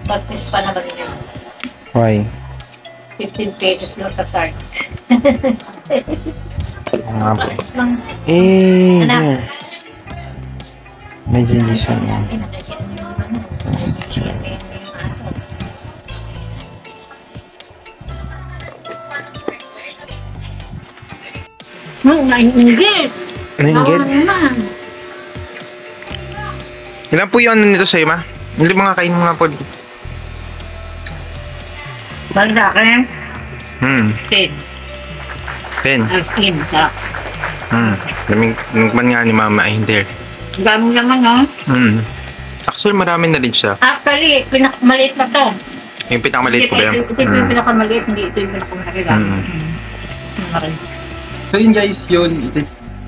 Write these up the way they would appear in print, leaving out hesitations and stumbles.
Pag-test pa naman yun. Why? 15 pesos lang sa Sards. Oo nga po. Lang. Eh, Anak. yeah. Medyo hindi siya. Nainggit. Nainggit? naman. Ilan po yung ano nito sa'yo, ma? Hindi mga kain mga po. Bali sa akin, 10. 10. 15. Sarap. Daming nagman nga ni mama ay hindi. Dami naman, no? Actually, marami na din siya. Actually, pinakamaliit na to. Yung pinakamaliit ko ba yan? Ito yung pinakamaliit, hindi ito yung pinakamaliit. So yun guys, yun,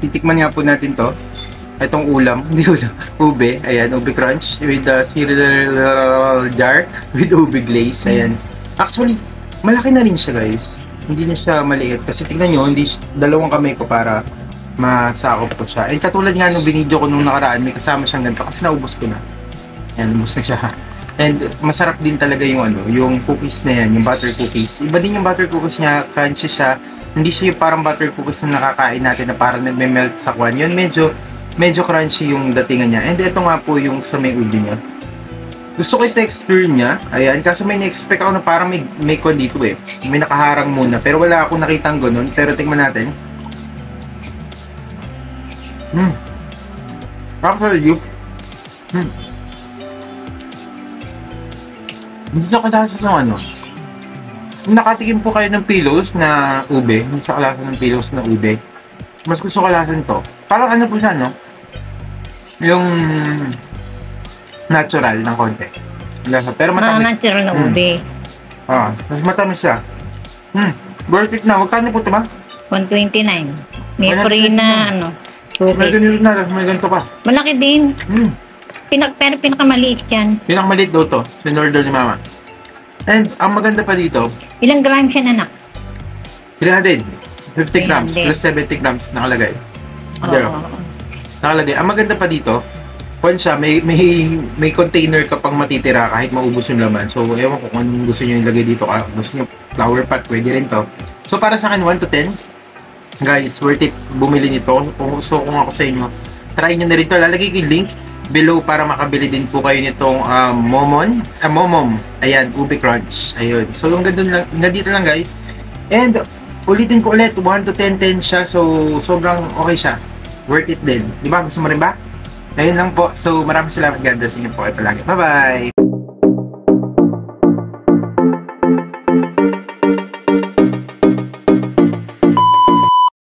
titikman nga po natin to. Itong ulam, hindi ulam, ube, ayan, ube crunch with cereal jar with ube glaze, ayan. Actually, malaki na rin siya guys. Hindi na siya maliit kasi tignan nyo, hindi, dalawang kamay ko para masakop ko siya. And katulad nga nung binidyo ko nung nakaraan, may kasama siyang ganito kasi naubos ko na. Ayan, ubos na siya. And masarap din talaga yung ano, yung cookies na yan, yung butter cookies. Iba din yung butter cookies niya, crunchy siya. Hindi siya yung parang butter cookies na nakakain natin na parang nagme-melt sa kwan. Yun medyo crunchy yung datingan niya. And ito nga po yung sa may ube niya. Gusto ko yung texture niya. Ayan, kasi may na-expect ako na parang may kwan dito eh. May nakaharang muna. Pero wala akong nakitang ganun. Pero tingnan natin. Actually, hindi siya kalasa sa ano. Nakatikim po kayo ng pillows na ube. Hindi siya kalasa ng pillows na ube. Mas gusto kalasan to. Parang ano po siya, no? Yung natural ng konti. Lasa. Pero matamis. Natural na ube. Mas matamis siya. Worth it na. Magkano po ito ba? 129. May free na ano. May Cookies. ganito na. May ganito pa. Malaki din. Pero pinakamaliit yan. Pinakamaliit daw to. Sinorder ni mama. And ang maganda pa dito, Ilang grams yan, anak? 300. 50 grams 300. plus 70 grams nakalagay. Zero. Oo. Nakalagay. Ang maganda pa dito, kung siya, may container ka pang matitira kahit maubos yung laman. So, ewan ko kung anong gusto nyo ilagay dito. Gusto nyo flower pot, pwede rin to. So, para sa akin, 1 to 10. Guys, worth it bumili nito. Kung gusto kong ako sa inyo, try nyo na rin to. Lalagay ko yung link below para makabili din po kayo nitong Momom. Ayan, ube crunch. Ayun. So, yung hanggang dito lang guys. And, ulitin ko ulit, 1 to 10, 10 siya. So, sobrang okay siya. Worth it din. Di ba? Gusto mo rin ba? Ayun lang po. So, maraming salamat. God bless inyo po kayo palagi. Bye-bye!